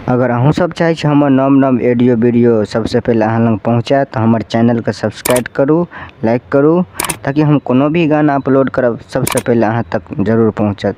अगर अहूँ सब चाहे हमर नव नव ऑडियो वीडियो सबसे पहले अहाँ लग पहुँचे तो हमारे चैनल के सब्सक्राइब करू, लाइक करू, ताकि हम कोनो भी गाना अपलोड करब सबसे पहले अहाँ तक जरूर पहुँचत।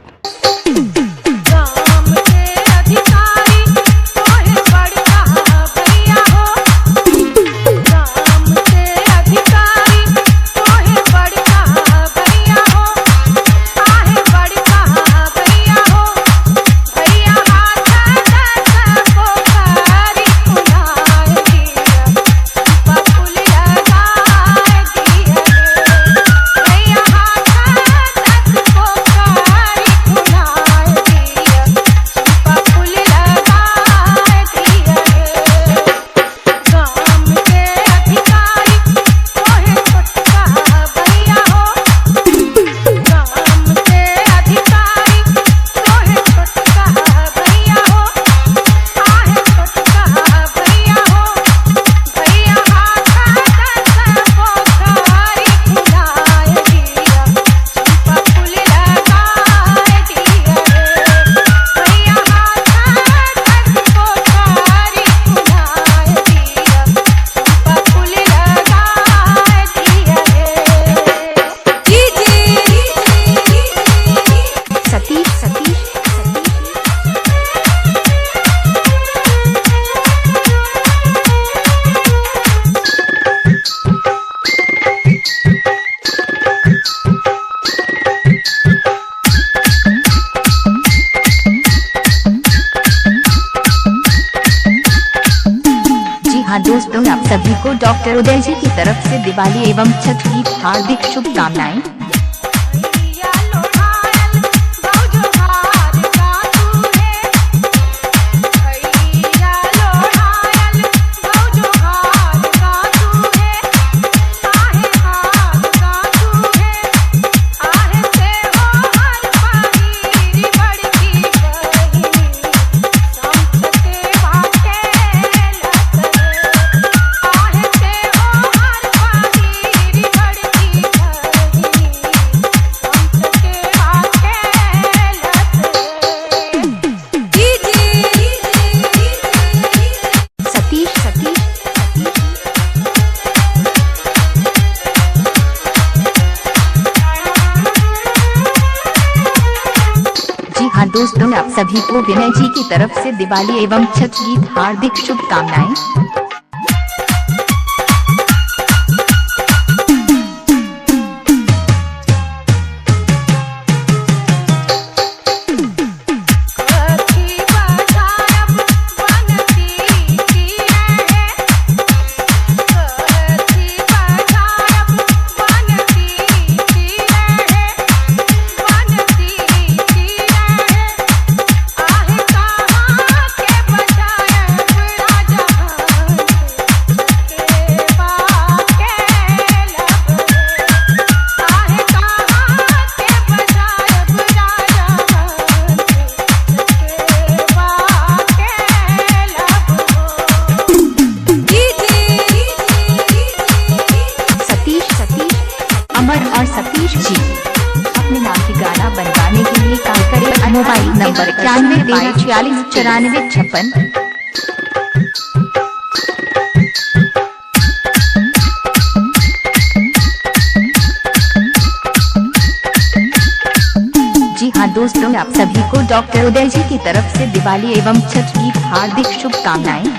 हाँ दोस्तों, आप सभी को डॉक्टर उदय जी की तरफ से दिवाली एवं छठ की हार्दिक शुभकामनाएं। हाँ दोस्तों, आप सभी को विनय जी की तरफ से दिवाली एवं छठ की हार्दिक शुभकामनाएं। और सतीश जी अपने नाम की गाना बनवाने के लिए कॉल करें। Mobile number 9113469456। जी हाँ दोस्तों, आप सभी को डॉक्टर उदय जी की तरफ से दिवाली एवं छठ की हार्दिक शुभकामनाएं।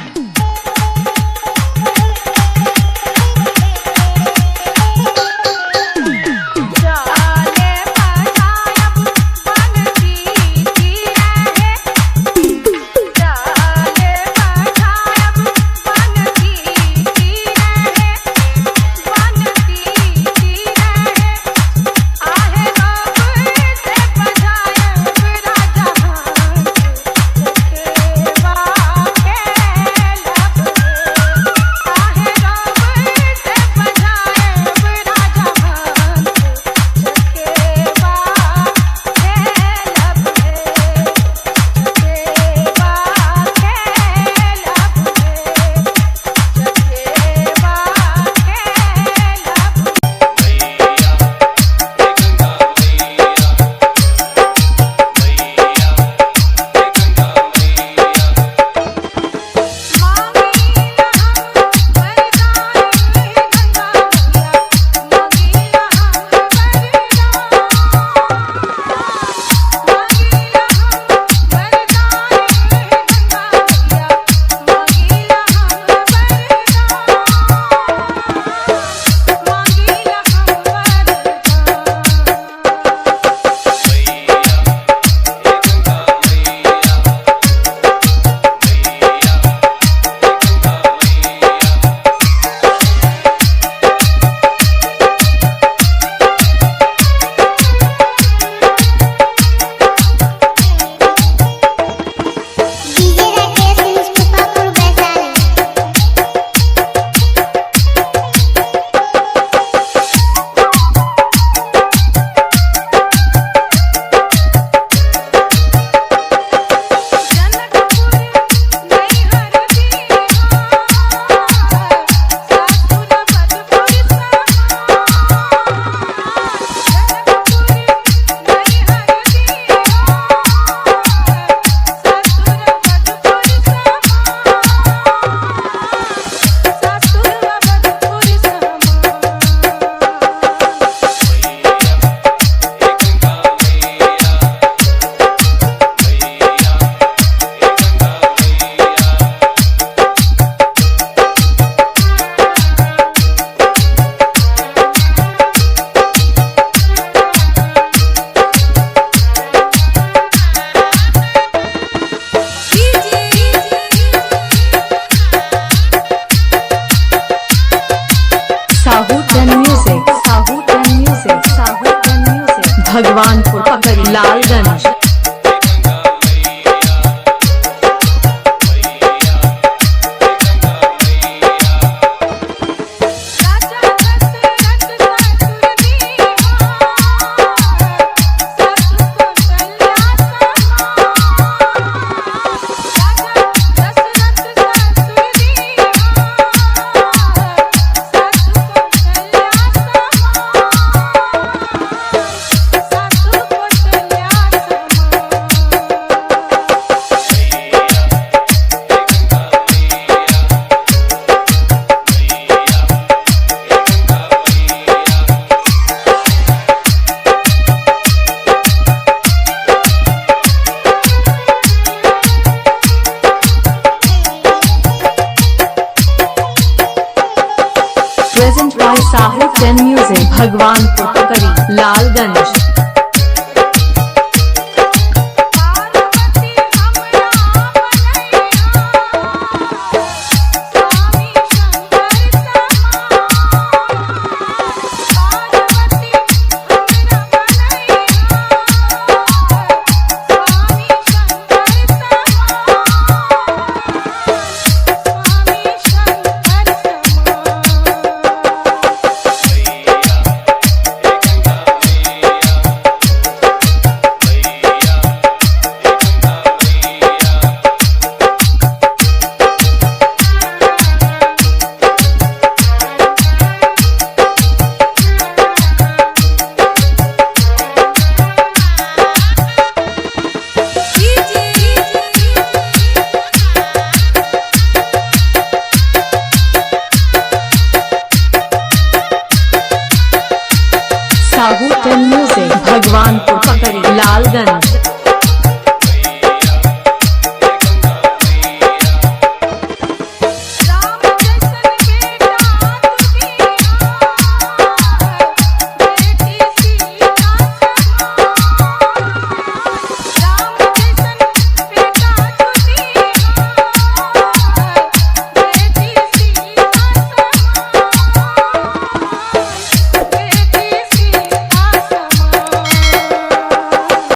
एंड म्यूजिक भगवान पुटकरी लालगंज।